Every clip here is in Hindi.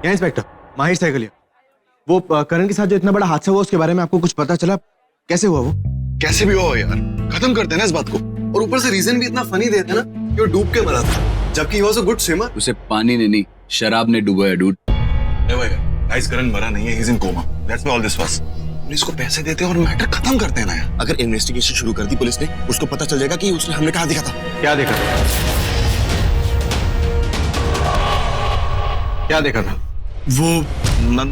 क्या इंस्पेक्टर? माहिर साइकिल। वो करण के साथ जो इतना बड़ा हादसा हुआ उसके बारे में आपको कुछ पता चला? कैसे हुआ वो? कैसे भी हो यार, खत्म करते हैं ना इस बात को। और ऊपर से रीजन भी इतना फनी देते हैं ना कि वो डूब के मरा था, जबकि he was a good swimmer. उसे पानी ने नहीं, शराब ने डुबाया डूड। गाइस, करण मरा नहीं है, he is in coma. That's why all this was. Police को पैसे देते और मैटर खत्म करते हैं ना यार। अगर इन्वेस्टिगेशन शुरू कर दी पुलिस ने, उसको पता चल जाएगा कि उसने हमने कहाँ देखा था। क्या देखा था? क्या देखा था? वो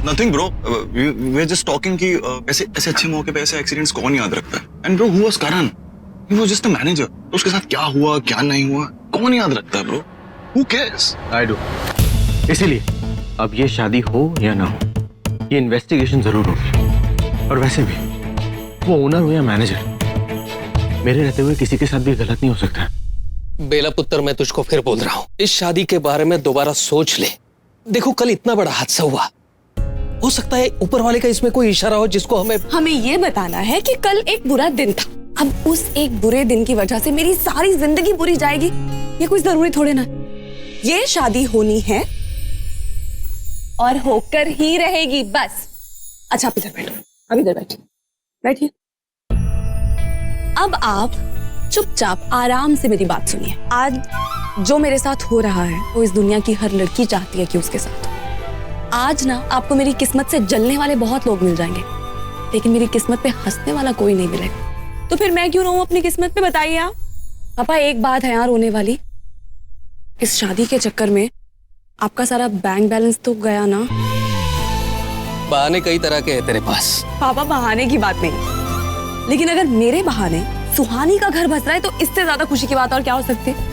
nothing bro, we are just talking कि ऐसे ऐसे अच्छे मौके पे ऐसे एक्सीडेंट्स कौन याद रखता है। And bro, who was Karan? He was just a manager. तो उसके साथ क्या हुआ क्या नहीं हुआ कौन याद रखता है bro? Who cares? I do. इसीलिए अब ये शादी हो या ना हो, ये इन्वेस्टिगेशन जरूर होगी। और वैसे भी वो ओनर हो या मैनेजर, मेरे रहते हुए किसी के साथ भी गलत नहीं हो सकता। बेला पुत्र, मैं तुझको फिर बोल रहा हूँ, इस शादी के बारे में दोबारा सोच ले। देखो, कल इतना बड़ा हादसा हुआ, हो सकता है ऊपर वाले का इसमें कोई इशारा हो जिसको हमें ये बताना है कि कल एक बुरा दिन था। अब उस एक बुरे दिन की वजह से मेरी सारी जिंदगी बुरी जाएगी, ये कोई जरूरी थोड़े ना। ये शादी होनी है और होकर ही रहेगी, बस। अच्छा, आप इधर बैठो, अब इधर बैठिए। अब आप चुपचाप आराम से मेरी बात सुनिए। आज जो मेरे साथ हो रहा है वो इस दुनिया की हर लड़की चाहती है कि उसके साथ हो। आज ना आपको मेरी किस्मत से जलने वाले बहुत लोग मिल जाएंगे, लेकिन मेरी किस्मत पे हंसने वाला कोई नहीं मिलेगा। तो फिर मैं क्यों रहूं अपनी किस्मत पे, बताइए आप। पापा, एक बात है यार रोने वाली, इस शादी के चक्कर में आपका सारा बैंक बैलेंस तो गया ना। बहाने कई तरह के हैं तेरे पास। पापा, बहाने की बात नहीं, लेकिन अगर मेरे बहाने सुहानी का घर बस रहा है तो इससे ज्यादा खुशी की बात और क्या हो सकती है?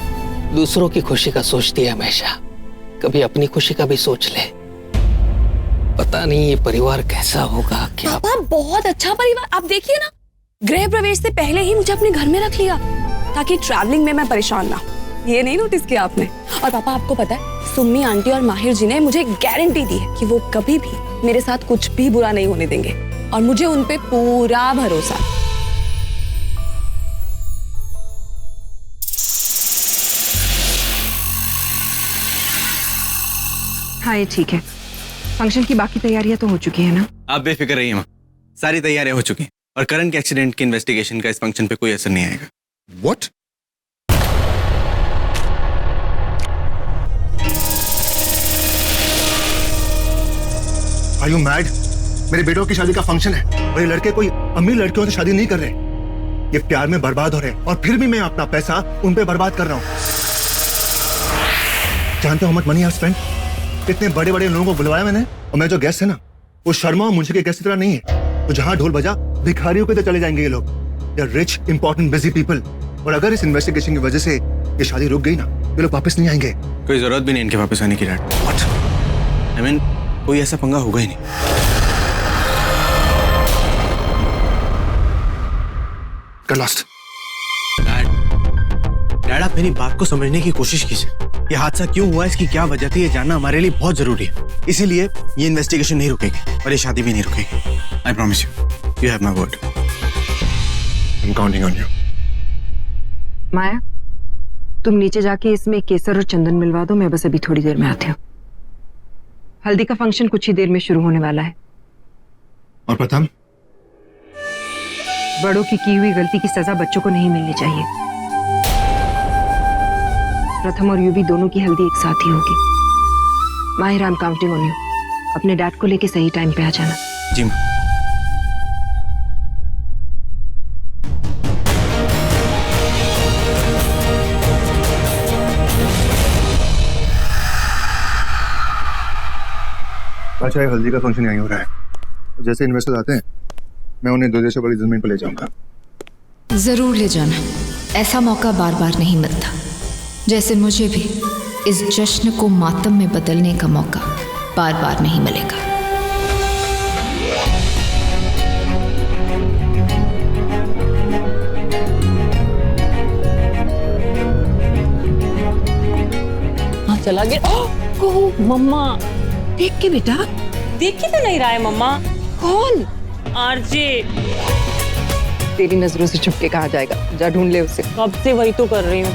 दूसरों की खुशी का सोचती है हमेशा, कभी अपनी खुशी का भी सोच ले। पता नहीं ये परिवार कैसा होगा। क्या पापा, बहुत अच्छा परिवार। आप देखिए ना, गृह प्रवेश से पहले ही मुझे अपने घर में रख लिया ताकि ट्रैवलिंग में मैं परेशान ना हो। ये नहीं नोटिस किया आपने? और पापा, आपको पता है, सुम्मी आंटी और माहिर जी ने मुझे गारंटी दी है कि वो कभी भी मेरे साथ कुछ भी बुरा नहीं होने देंगे, और मुझे उन पे पूरा भरोसा। हाँ, ये ठीक है। फंक्शन की बाकी तैयारियां तो हो चुकी है ना? आप बेफिक्र रहिए माँ, सारी तैयारियां हो चुकी हैं और करण के एक्सीडेंट की इन्वेस्टिगेशन का इस फंक्शन पे कोई असर नहीं आएगा। What? Are you mad? मेरे बेटों की शादी का फंक्शन है और ये लड़के कोई अमीर लड़कियों से शादी नहीं कर रहे, ये प्यार में बर्बाद हो रहे हैं, और फिर भी मैं अपना पैसा उन पे बर्बाद कर रहा हूँ। जानते हो how much money I've spent? इतने बड़े बड़े लोगों को बुलवाया मैंने, और मैं जो गेस्ट है ना, वो शर्मा और मुंशी के गेस्ट की तरह नहीं है। तो जहां ढोल बजा भिखारियों के तो चले जाएंगे ये लोग। They are rich, important, busy people. और अगर इस इन्वेस्टिगेशन की वजह से ये शादी रुक गई ना, ये लोग वापस नहीं आएंगे। कोई जरूरत भी नहीं इनके वापस आने की। आई मीन, कोई ऐसा पंगा होगा ही नहीं। Get lost. डैड, आप मेरी बात को समझने की कोशिश कीजिए। ये हादसा क्यों हुआ, इसकी क्या वजह थी, ये जानना हमारे लिए बहुत जरूरी है। इसीलिए ये इन्वेस्टिगेशन नहीं रुकेगी और ये शादी भी नहीं रुकेगी। I promise you have my word. I'm counting on you. माया, तुम नीचे जाके इसमें केसर और चंदन मिलवा दो, मैं बस अभी थोड़ी देर में आती हूँ। हल्दी का फंक्शन कुछ ही देर में शुरू होने वाला है। और प्रथम? बड़ों की हुई गलती की सजा बच्चों को नहीं मिलनी चाहिए। प्रथम और यूवी दोनों की हल्दी एक साथ ही होगी। माहिर, I am counting on you. अपने डैड को लेके सही टाइम पे आ जाना। जी मां। अच्छा, ये हल्दी का फंक्शन यहीं हो रहा है। जैसे इन्वेस्टर्स आते हैं, मैं उन्हें 2 देशों वाली जमीन पर ले जाऊंगा। जरूर ले जाना, ऐसा मौका बार बार नहीं मिलता। जैसे मुझे भी इस जश्न को मातम में बदलने का मौका बार बार नहीं मिलेगा। हाँ, चला गया। ओह मम्मा, देख के बेटा। देख के तो नहीं रहा है मम्मा। कौन? आरजे। तेरी नजरों से छुप के कहा जाएगा, जा ढूंढ ले उसे। कब से वही तो कर रही हूँ।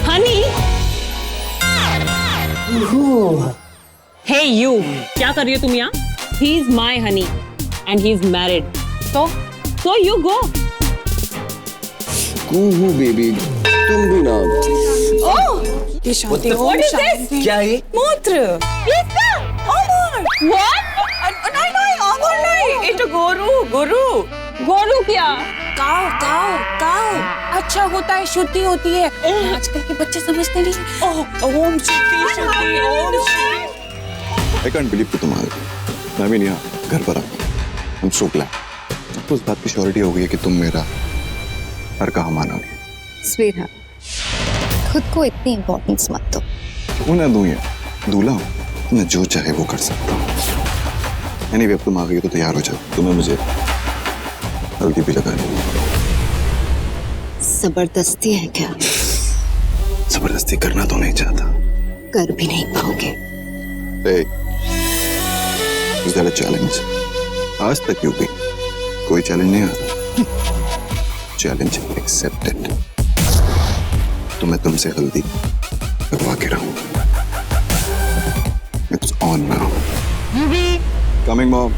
हनी, हे यू, क्या कर रही हो तुम यहाँ? He is my honey and he is married, so you go. कूहू baby, तुम भी ना। ये शादी हो, What is शादी। this? क्या ये? मूत्र। What? नहीं, अमर नहीं। ये तो गोरू क्या? काव अच्छा होता है, शुद्धि होती है। आजकल के बच्चे समझते नहीं। ओम शुद्धि। I can't believe कि तुम आ गए। मैं भी नहीं यहाँ घर पर आऊँ। I'm so glad. अब तो उस बात की श्योरिटी हो गई है कि तुम मेरा हर कहा मानोगे। स्वीट, खुद को इतनी इम्पोर्टेंस मत दो। क्यों ना दूँ यार, दूल्हा हूँ, मैं जो चाहे वो कर सकता हूँ। Anyway, अब तुम आ गई तो तैयार हो जाओ, तुम्हें मुझे हल्दी भी लगानी है। जबरदस्ती है क्या? जबरदस्ती करना तो नहीं चाहता। कर भी नहीं पाओगे। Hey, is that a challenge? आज तक क्यों भी कोई चैलेंज नहीं आता। Challenge accepted. तो मैं तुमसे हल्दी लगवा के रहूं। It's on now. Coming, mom.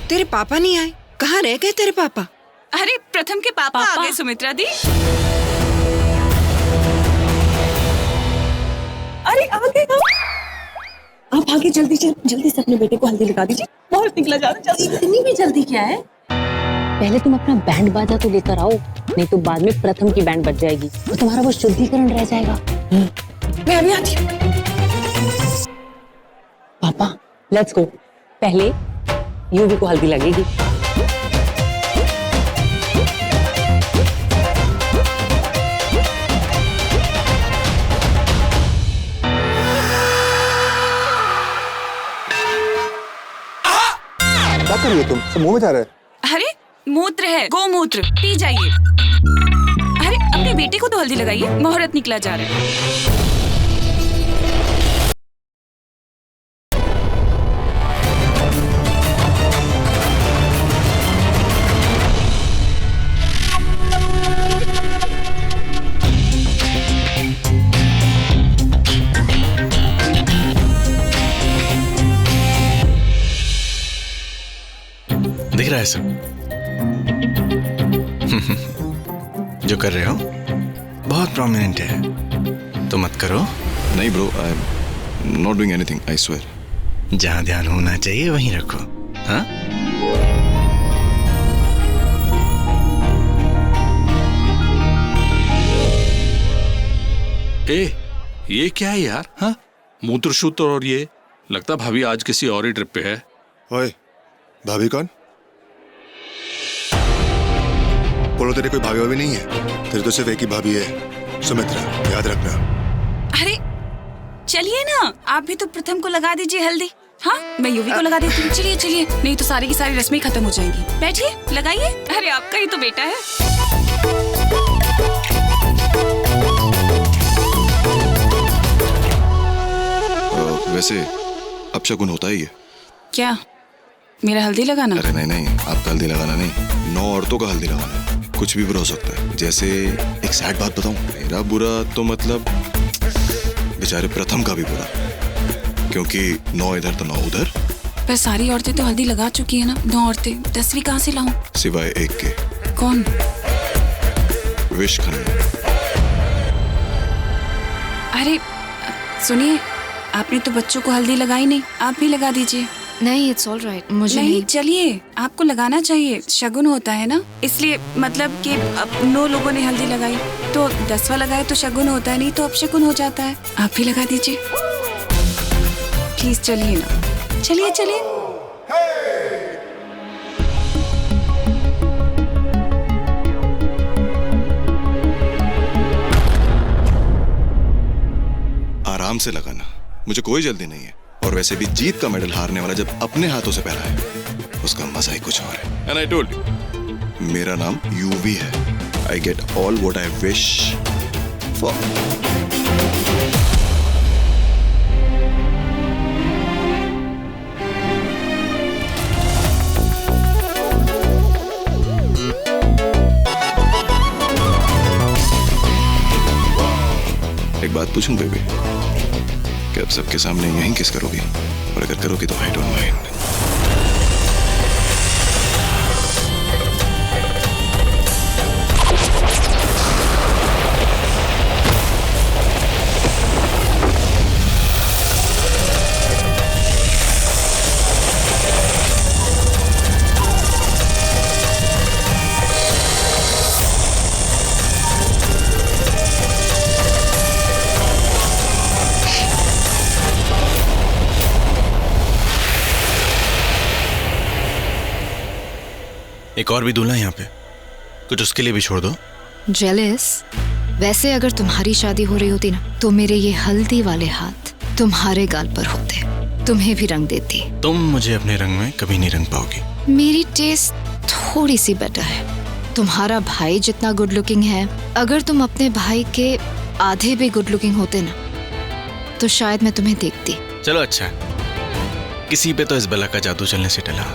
तेरे पापा नहीं आए? कहाँ रह गए तेरे पापा? अरे प्रथम के पापा आ गए सुमित्रा दी। अरे आ गए आप आगे जल्दी से अपने बेटे को हल्दी लगा दीजिए। बहुत निकला जा रहा है। इतनी भी जल्दी क्या है? पहले तुम अपना बैंड बाजा तो लेकर आओ, नहीं तो बाद में प्रथम की बैंड बज जाएगी तो तुम्हारा वो शुद्धिकरण रह जाएगा। मैं अभी आती हूँ। पापा लेट्स गो, पहले यूवी को हल्दी लगेगी। क्या कर रही हो तुम? सब मुंह में जा रहा है। अरे मूत्र है, गोमूत्र, पी जाइए। अरे अपने बेटे को तो हल्दी लगाइए, मुहूर्त निकला जा रहा है। दिख रहा है सब जो कर रहे हो बहुत प्रोमिनेंट है, तो मत करो। नहीं bro, I am not doing anything, I swear. जहां ध्यान होना चाहिए वहीं रखो। हाँ, ये क्या है यार? हाँ, मूत्रशूत्र और ये लगता भाभी आज किसी और ही ट्रिप पे है। ओए, भाभी कौन? बोलो तेरी कोई भाभी भाभी नहीं है, तेरी तो सिर्फ एक ही भाभी है, सुमित्रा, याद रखना। अरे चलिए ना, आप भी तो प्रथम को लगा दीजिए हल्दी। हाँ, मैं यूवी को लगा देती हूँ। चलिए, नहीं तो सारी की सारी रस्में खत्म हो जाएंगी। बैठिए, लगाइए। अरे आपका ही तो बेटा है। वैसे अब शगुन होता ही है क्या? मेरा हल्दी लगाना? अरे नहीं, आपका हल्दी लगाना नहीं, 9 औरतों का हल्दी लगाना। कुछ भी बुरा हो सकता है। जैसे एक सैड बात बताऊं, मेरा बुरा तो मतलब बेचारे प्रथम का भी बुरा, क्योंकि 9 इधर तो 9 उधर। पर सारी औरतें तो हल्दी लगा चुकी है ना। 9 औरतें, 10वीं कहाँ से लाऊं? सिवाय एक के कौन? विश खन्ना। अरे सुनिए, आपने तो बच्चों को हल्दी लगाई नहीं, आप भी लगा दीजिए। नहीं, इट्स ऑल राइट, मुझे नहीं, चलिए, आपको लगाना चाहिए, शगुन होता है ना, इसलिए मतलब कि अब 9 लोगों ने हल्दी लगाई तो 10वां लगाए तो शगुन होता है, नहीं तो अपशगुन हो जाता है। आप भी लगा दीजिए प्लीज, चलिए ना, चलिए चलिए। आराम से लगाना, मुझे कोई जल्दी नहीं है। और वैसे भी जीत का मेडल हारने वाला जब अपने हाथों से पहना है उसका मजा ही कुछ और है। एंड आई टोल्ड यू, मेरा नाम यूवी है। I get all what I wish for. एक बात पूछूं बेबी, कि अब सबके सामने यहीं किस करोगी? और अगर करोगी तो आई डोंट माइंड। एक और भी दूल्हा यहाँ पे, कुछ उसके लिए भी छोड़ दो। जेलस? वैसे अगर तुम्हारी शादी हो रही होती ना तो मेरे ये हल्दी वाले हाथ तुम्हारे गाल पर होते, तुम्हें भी रंग देती। तुम मुझे अपने रंग में कभी नहीं रंग पाओगी। मेरी टेस्ट थोड़ी सी बेटर है। तुम्हारा भाई जितना गुड लुकिंग है, अगर तुम अपने भाई के आधे भी गुड लुकिंग होते ना तो शायद मैं तुम्हें देखती। चलो अच्छा, किसी पे तो इस बला का जादू चलने से टला।